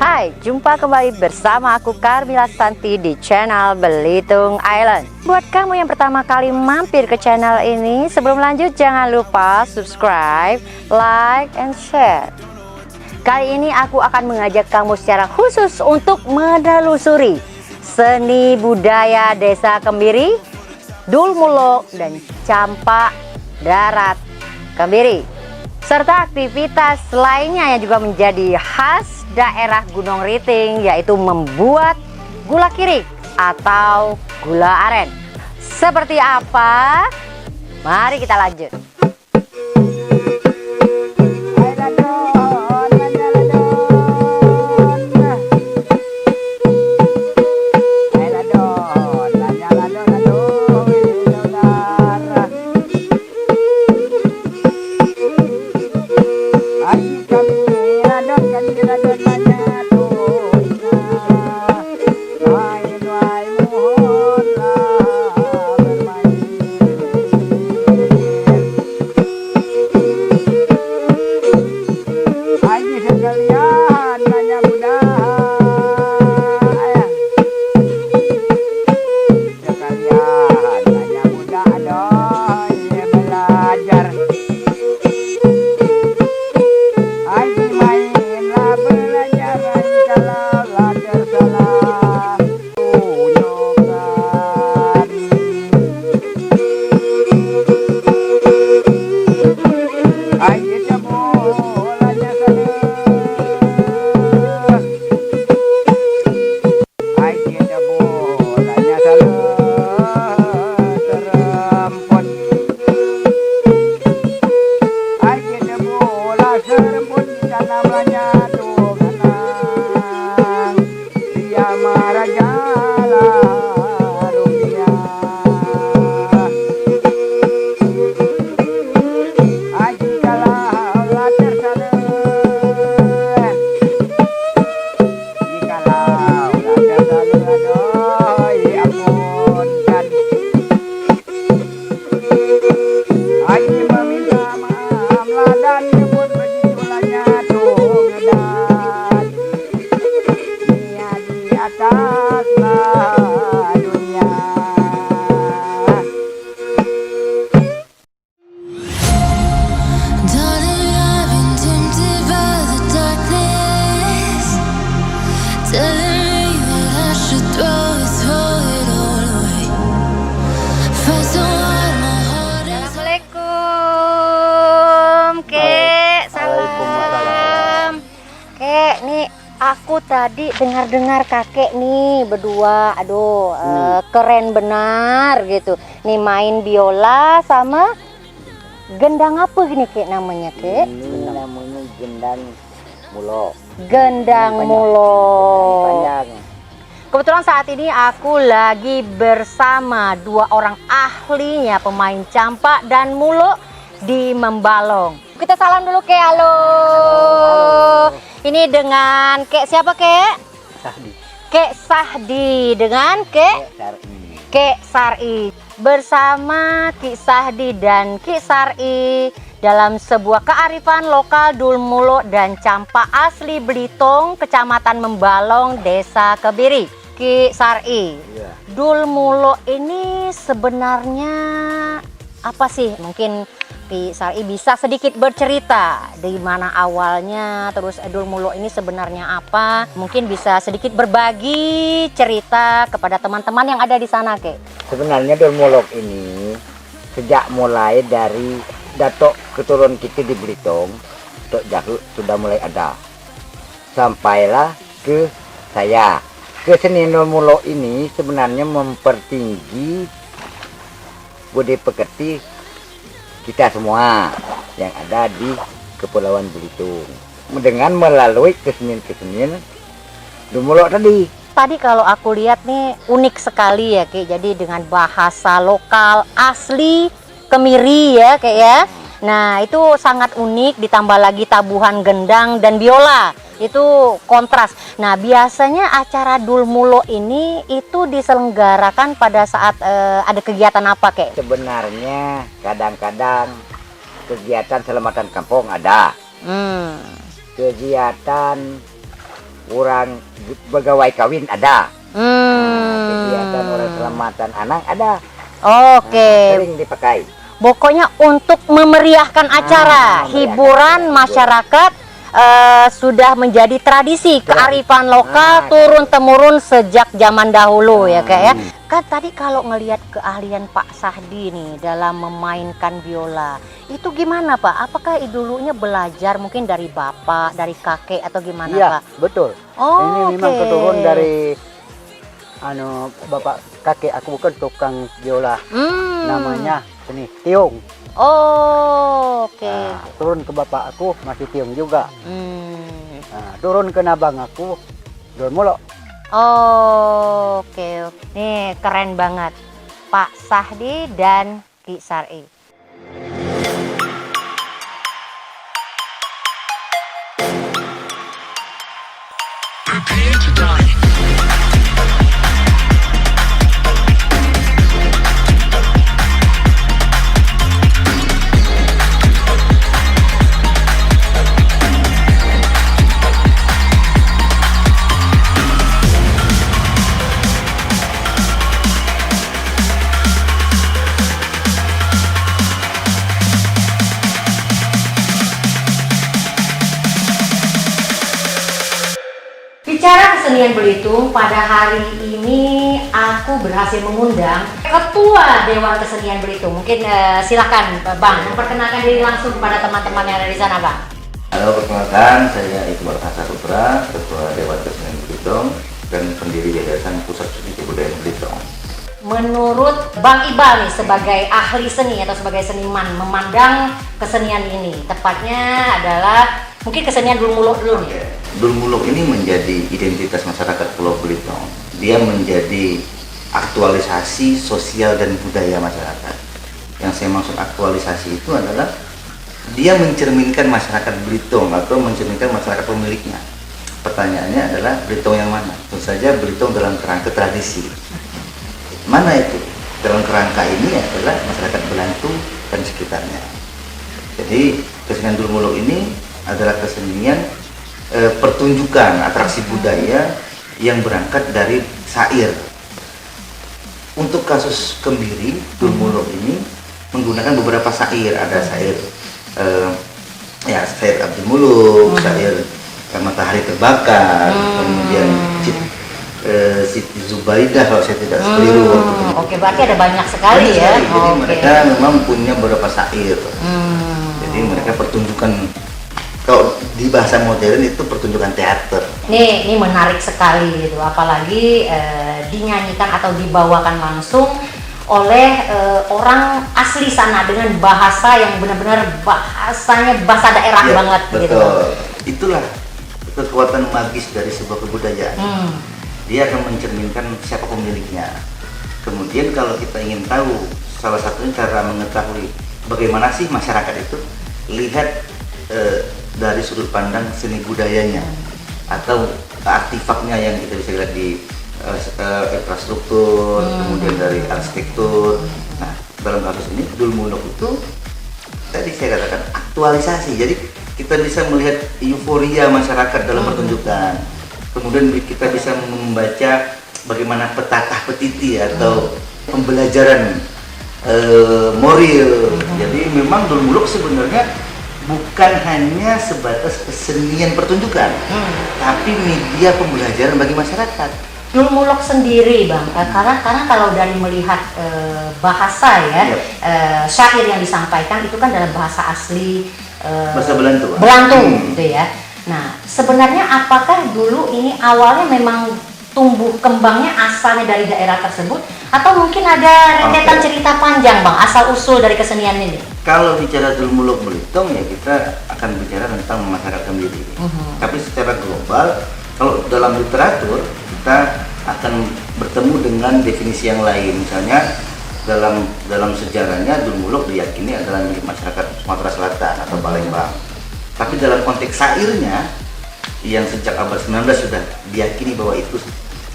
Hai, jumpa kembali bersama aku Carmila Santi di channel Belitung Island. Buat kamu yang pertama kali mampir ke channel ini, sebelum lanjut jangan lupa subscribe, like, and share. Kali ini aku akan mengajak kamu secara khusus untuk menelusuri seni budaya Desa Kembiri, Dulmulo, dan Campak Darat Kembiri, serta aktivitas lainnya yang juga menjadi khas daerah Gunung Riting, yaitu membuat gula kirik atau gula aren. Seperti apa? Mari kita lanjut. Aku tadi dengar-dengar kakek nih berdua, aduh keren benar gitu. Nih main biola sama gendang apa gini kek namanya kek? Ini namanya gendang mulo. Gendang mulo. Kebetulan saat ini aku lagi bersama dua orang ahlinya pemain campak dan mulo di Membalong. Kita salam dulu kek, halo. Ini dengan kek siapa kek? Sahdi. Kek Sahdi dengan Kek Sari. Bersama Ki Sahdi dan Ki Sari dalam sebuah kearifan lokal Dulmulo dan campak asli Belitung, Kecamatan Membalong, Desa Kembiri. Ki Sari, Iya. Dulmulo ini sebenarnya apa sih? Mungkin Ki Sari bisa sedikit bercerita di mana awalnya, terus Dulmulo ini sebenarnya apa? Mungkin bisa sedikit berbagi cerita kepada teman-teman yang ada di sana, Kek. Sebenarnya Dulmulo ini sejak mulai dari datuk keturunan kita di Belitung, Tok Jahu sudah mulai ada. Sampailah ke saya. Kesenian Dulmulo ini sebenarnya mempertinggi budi pekerti kita semua yang ada di Kepulauan Belitung, dengan melalui kesenian-kesenian Dumulok tadi. Tadi kalau aku lihat nih unik sekali ya Ki. Jadi dengan bahasa lokal asli Kemiri ya Ki ya. Nah itu sangat unik, ditambah lagi tabuhan gendang dan biola. Itu kontras. Nah biasanya acara Dulmulo ini itu diselenggarakan pada saat ada kegiatan apa Ki? Sebenarnya kadang-kadang kegiatan selamatan kampung ada. Kegiatan orang pegawai kawin ada. Kegiatan orang selamatan anak ada. Oke. Sering dipakai. Pokoknya untuk memeriahkan acara, hiburan masyarakat sudah menjadi tradisi kearifan lokal turun-temurun sejak zaman dahulu ya Kak ya. Kan tadi kalau ngelihat keahlian Pak Sahdi nih dalam memainkan biola, itu gimana Pak? Apakah dulunya belajar mungkin dari bapak, dari kakek atau gimana Iya, Pak? betul. Oh, Ini memang keturun dari bapak kakek aku bukan tukang biola. Namanya seni tiung. Oh, oke. Nah, turun ke bapak aku masih tiung juga. Nah, turun ke nabang aku Dulmulo. Oh, oke. Nih keren banget. Pak Sahdi dan Ki Sari. Prepare to die. Bicara kesenian Belitung, pada hari ini aku berhasil mengundang Ketua Dewan Kesenian Belitung. Mungkin silakan Bang, memperkenalkan diri langsung kepada teman-teman yang ada di sana Bang. Halo, perkenalkan saya Iqbal Hasa Putra, Ketua Dewan Kesenian Belitung dan pendiri Yayasan Pusat Studi Kebudayaan Belitung. Menurut Bang Iqbal nih sebagai ahli seni atau sebagai seniman memandang kesenian ini, tepatnya adalah mungkin kesenian Dulmulo dulu nih. Dulmulo ini menjadi identitas masyarakat Pulau Belitung. Dia menjadi aktualisasi sosial dan budaya masyarakat. Yang saya maksud aktualisasi itu adalah dia mencerminkan masyarakat Belitung atau mencerminkan masyarakat pemiliknya. Pertanyaannya adalah Belitung yang mana? Tentu saja Belitung dalam kerangka tradisi. Mana itu? Dalam kerangka ini adalah masyarakat Belantu dan sekitarnya. Jadi kesenian Dulmulo ini adalah kesenian pertunjukan atraksi budaya yang berangkat dari syair. Untuk kasus Kemiri, Dulmulo ini menggunakan beberapa syair. Ada syair syair Abdi Muluk, syair Matahari Terbakar, kemudian Siti Zubaidah kalau saya tidak keliru. Oke, berarti ada banyak sekali ya. Jadi mereka memang punya beberapa syair. Jadi mereka pertunjukan, kalau di bahasa modern itu pertunjukan teater. Ini menarik sekali gitu, apalagi dinyanyikan atau dibawakan langsung oleh orang asli sana dengan bahasa yang benar-benar bahasanya bahasa daerah banget betul. gitu. Itulah kekuatan magis dari sebuah kebudayaan. Dia akan mencerminkan siapa pemiliknya. Kemudian kalau kita ingin tahu, salah satunya cara mengetahui bagaimana sih masyarakat itu, lihat dari sudut pandang seni budayanya atau artefaknya yang kita bisa lihat di infrastruktur, kemudian dari arsitektur. Nah, dalam kasus ini Dulmulo itu tadi saya katakan aktualisasi. Jadi kita bisa melihat euforia masyarakat dalam pertunjukan. Kemudian kita bisa membaca bagaimana petatah petiti atau pembelajaran moral. Jadi memang Dulmulo sebenarnya bukan hanya sebatas kesenian pertunjukan, tapi media pembelajaran bagi masyarakat. Dulmulo sendiri Bang, karena kalau dari melihat bahasa ya, syair yang disampaikan itu kan dalam bahasa asli Bahasa Belantu. Gitu ya. Nah, sebenarnya apakah dulu ini awalnya memang tumbuh kembangnya asalnya dari daerah tersebut atau mungkin ada rentetan cerita panjang Bang asal usul dari kesenian ini? Kalau bicara Dulmulo Belitung ya kita akan bicara tentang masyarakat sendiri. Tapi secara global, kalau dalam literatur kita akan bertemu dengan definisi yang lain. Misalnya dalam sejarahnya Dulmuluk diyakini adalah milik masyarakat Sumatera Selatan atau Palembang. Tapi dalam konteks syairnya yang sejak abad 19 sudah diyakini bahwa itu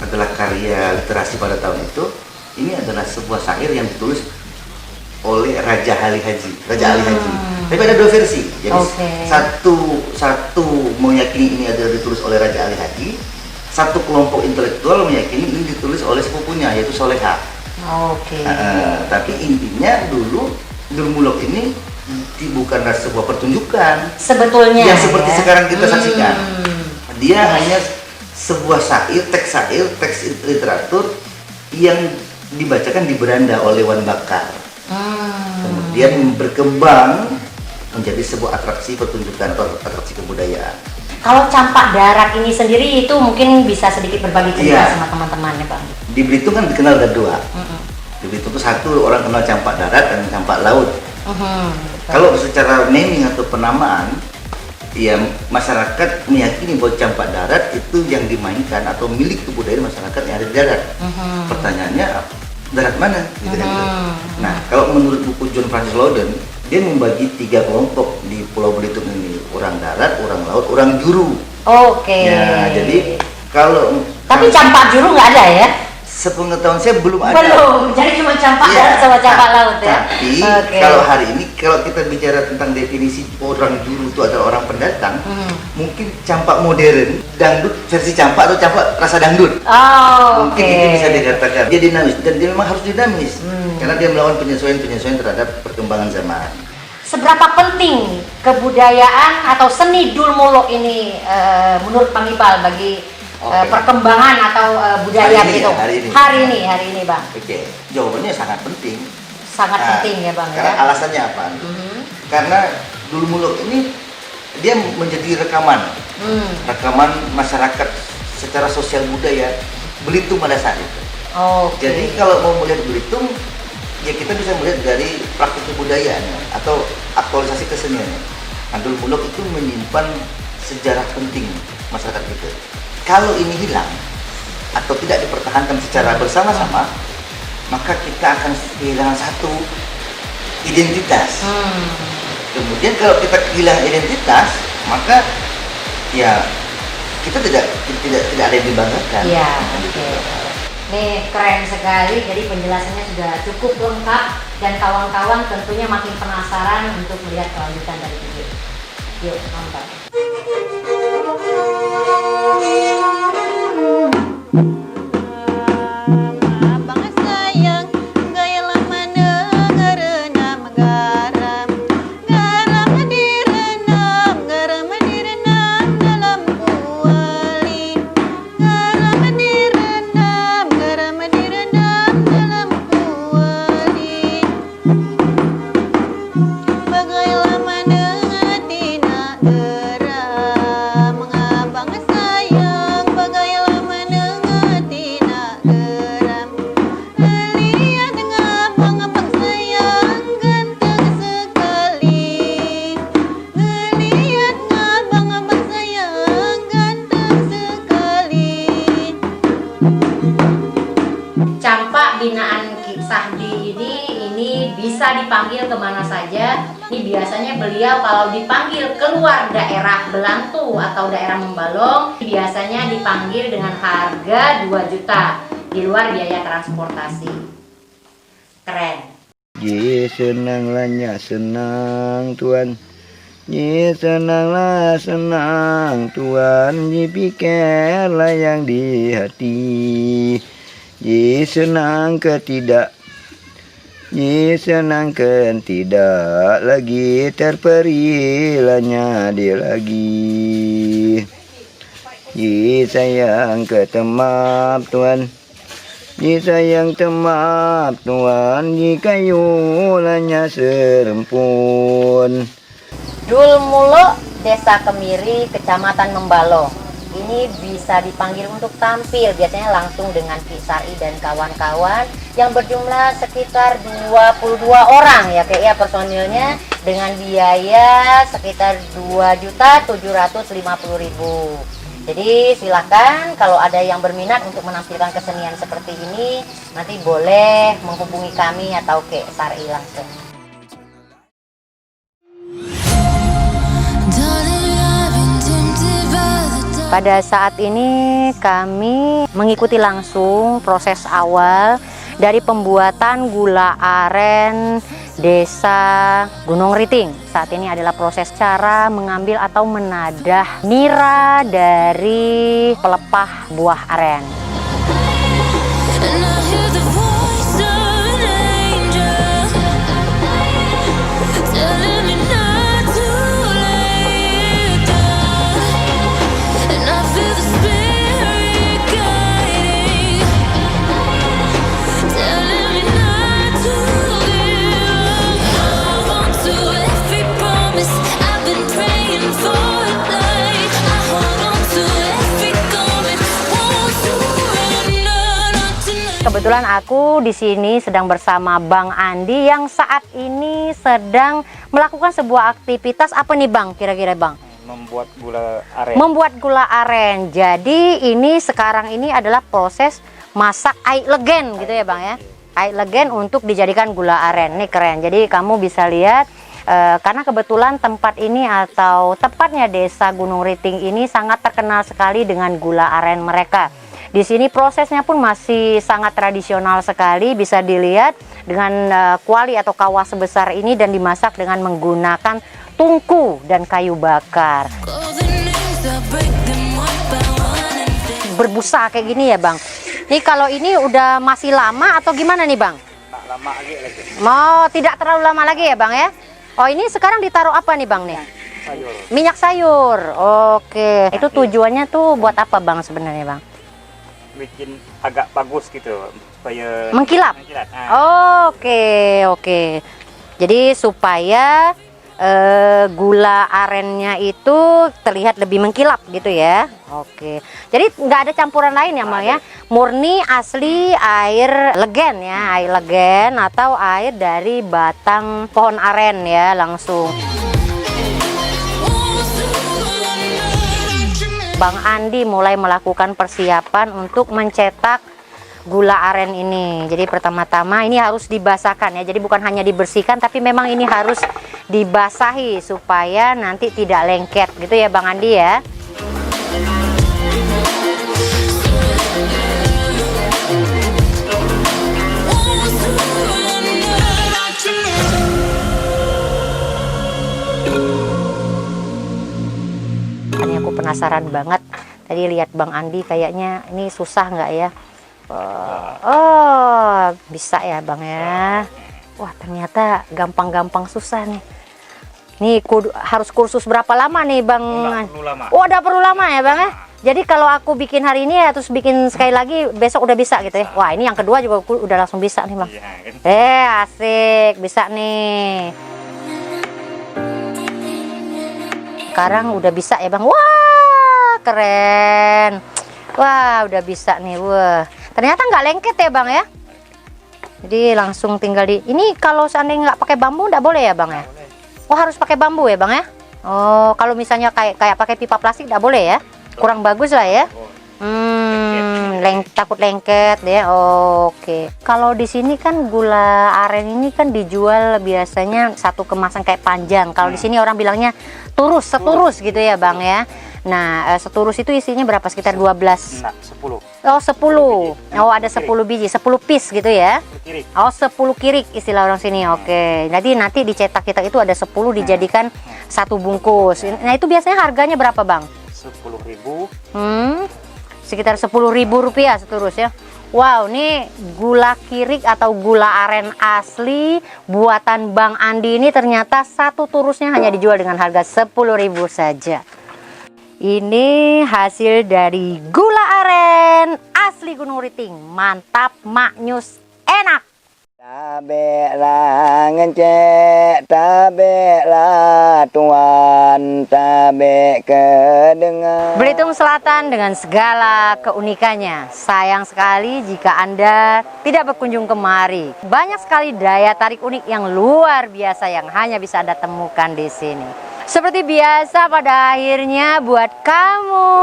adalah karya literasi pada tahun itu, ini adalah sebuah syair yang ditulis oleh Raja Ali Haji. Tapi ada dua versi. Jadi satu meyakini ini adalah ditulis oleh Raja Ali Haji, satu kelompok intelektual meyakini ini ditulis oleh sepupunya yaitu Soleha. Tapi intinya dulu Dulmuluk ini bukanlah sebuah pertunjukan sebetulnya yang seperti sekarang kita saksikan. Dia hanya sebuah teks literatur yang dibacakan di beranda oleh Wan Bakar. Kemudian berkembang menjadi sebuah atraksi pertunjukan atau atraksi kebudayaan. Kalau campak darat ini sendiri itu mungkin bisa sedikit berbagi cerita sama teman-teman ya Bang. Di Belitung kan dikenal ada dua. Di Belitung itu satu orang kenal campak darat dan campak laut. Kalau secara naming atau penamaan, ya masyarakat meyakini bahwa campak darat itu yang dimainkan atau milik kebudayaan masyarakat yang ada di darat. Pertanyaannya darat mana? Gitu kan? Nah, kalau menurut buku John Francis Lowden, dia membagi 3 kelompok di Pulau Belitung ini: orang darat, orang laut, orang juru. Ya, jadi tapi campak juru nggak ada ya? Sepengetahuan saya belum ada. Belum, jadi cuma campak darat sama campak laut ya. Tapi kalau hari ini kalau kita bicara tentang definisi orang juru itu adalah orang pendatang, mungkin campak modern, dangdut versi campak atau campak rasa dangdut. Mungkin itu bisa dikatakan. Dia dinamis dan dia memang harus dinamis karena dia melawan penyesuaian terhadap perkembangan zaman. Seberapa penting kebudayaan atau seni Dulmuluk ini menurut Bang Iqbal bagi perkembangan atau budaya begitu hari ini Bang? Jawabannya sangat penting. Penting ya Bang. Karena alasannya apa? Karena Dulmuluk ini dia menjadi rekaman masyarakat secara sosial budaya Belitung pada saat itu. Jadi kalau mau melihat Belitung, ya kita bisa melihat dari praktik kebudayaannya atau aktualisasi keseniannya. Nah, Dulmuluk itu menyimpan sejarah penting masyarakat kita. Kalau ini hilang atau tidak dipertahankan secara bersama-sama, maka kita akan kehilangan satu identitas. Kemudian kalau kita kehilangan identitas, maka ya kita tidak ada yang dibanggakan. Nih keren sekali, jadi penjelasannya sudah cukup lengkap dan kawan-kawan tentunya makin penasaran untuk melihat kelanjutan dari video. Yuk nonton. Campak binaan Ki Sahdi ini bisa dipanggil kemana saja. Ini biasanya beliau kalau dipanggil keluar daerah Belantu atau daerah Membalong, biasanya dipanggil dengan harga 2 juta di luar biaya transportasi. Keren. Ye senanglah senang Tuhan. Ye senanglah senang Tuhan. Ye pikirlah yang di hati. Ye senang ke tidak. Ye senangkan tidak lagi terperilanya dia lagi. Ye sayang ke temap Tuhan. Ye sayang temap Tuhan. Ye kayulanya serempun. Dulmuluk, Desa Kemiri, Kecamatan Membalong. Ini bisa dipanggil untuk tampil biasanya langsung dengan Ki Sari dan kawan-kawan yang berjumlah sekitar 22 orang ya kayak ya personilnya dengan biaya sekitar 2.750.000. Jadi silakan kalau ada yang berminat untuk menampilkan kesenian seperti ini, nanti boleh menghubungi kami atau ke Sari langsung. Pada saat ini kami mengikuti langsung proses awal dari pembuatan gula aren Desa Gunung Riting. Saat ini adalah proses cara mengambil atau menadah nira dari pelepah buah aren. Kebetulan aku di sini sedang bersama Bang Andi yang saat ini sedang melakukan sebuah aktivitas apa nih Bang? Kira-kira Bang? Membuat gula aren. Membuat gula aren. Jadi ini sekarang ini adalah proses masak air legen gitu ya Bang ya? Air legen untuk dijadikan gula aren. Ini keren. Jadi kamu bisa lihat karena kebetulan tempat ini atau tepatnya Desa Gunung Riting ini sangat terkenal sekali dengan gula aren mereka. Di sini prosesnya pun masih sangat tradisional sekali, bisa dilihat dengan kuali atau kawah sebesar ini dan dimasak dengan menggunakan tungku dan kayu bakar. Berbusa kayak gini ya Bang. Ini kalau ini udah masih lama atau gimana nih Bang? Lama lagi. Mau tidak terlalu lama lagi ya Bang ya? Oh ini sekarang ditaruh apa nih Bang nih? Sayur. Minyak sayur. Oke. Itu tujuannya tuh buat apa Bang sebenarnya Bang? Bikin agak bagus gitu supaya Mengkilap. Oke. Jadi supaya gula arennya itu terlihat lebih mengkilap gitu ya. Oke. Jadi nggak ada campuran lain ya Bang ya. Murni asli air legen ya, air legen atau air dari batang pohon aren ya langsung. Bang Andi mulai melakukan persiapan untuk mencetak gula aren ini. Jadi pertama-tama ini harus dibasahkan ya. Jadi bukan hanya dibersihkan tapi memang ini harus dibasahi supaya nanti tidak lengket gitu ya Bang Andi ya. Ini aku penasaran banget. Tadi lihat Bang Andi kayaknya ini susah nggak ya? Oh, bisa ya Bang ya. Wah, ternyata gampang-gampang susah nih. Nih harus kursus berapa lama nih Bang? Lama. Oh, udah perlu lama ya Bang ya? Jadi kalau aku bikin hari ini ya terus bikin sekali lagi besok udah bisa gitu ya. Wah, ini yang kedua juga aku udah langsung bisa nih Bang. Asik, bisa nih. Sekarang udah bisa ya Bang. Wah, keren. Wah, udah bisa nih. Wah, ternyata nggak lengket ya Bang ya. Jadi langsung tinggal di ini. Kalau seandainya nggak pakai bambu nggak boleh ya Bang ya? Oh, harus pakai bambu ya Bang ya? Oh, kalau misalnya kayak pakai pipa plastik nggak boleh ya? Kurang bagus lah ya. Takut lengket ya. Oke. Kalau di sini kan gula aren ini kan dijual biasanya satu kemasan kayak panjang. Kalau di sini orang bilangnya seturus gitu ya Bang ya. Nah, seturus itu isinya berapa? Sekitar 12. Nah, 10. Oh, 10. Oh, ada 10 biji, 10 piece gitu ya. Oh, 10 kirik istilah orang sini. Oke. Jadi nanti dicetak itu ada 10 dijadikan satu bungkus. Nah, itu biasanya harganya berapa Bang? 10.000. Sekitar 10.000 rupiah seturus ya. Wow, ini gula kirik atau gula aren asli buatan Bang Andi ini ternyata satu turusnya hanya dijual dengan harga 10.000 saja. Ini hasil dari gula aren asli Gunung Riting. Mantap, maknyus, enak. Tabe la ngecek, tabe la tuan, tabe kedengar. Belitung Selatan dengan segala keunikannya. Sayang sekali jika Anda tidak berkunjung kemari. Banyak sekali daya tarik unik yang luar biasa yang hanya bisa Anda temukan di sini. Seperti biasa pada akhirnya buat kamu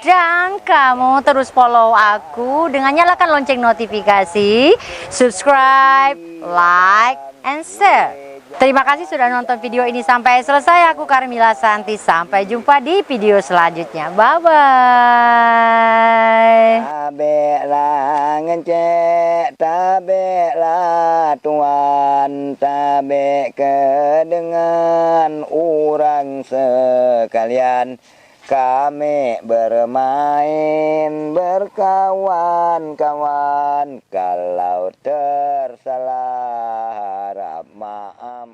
dan kamu terus follow aku dengan nyalakan lonceng notifikasi, subscribe, like, and share. Terima kasih sudah nonton video ini sampai selesai. Aku Karmila Santi. Sampai jumpa di video selanjutnya. Bye-bye. Tabe la ngecek, tabe la tuan, tabe kedengan orang sekalian. Kami bermain berkawan-kawan, kalau tersalah harap maaf.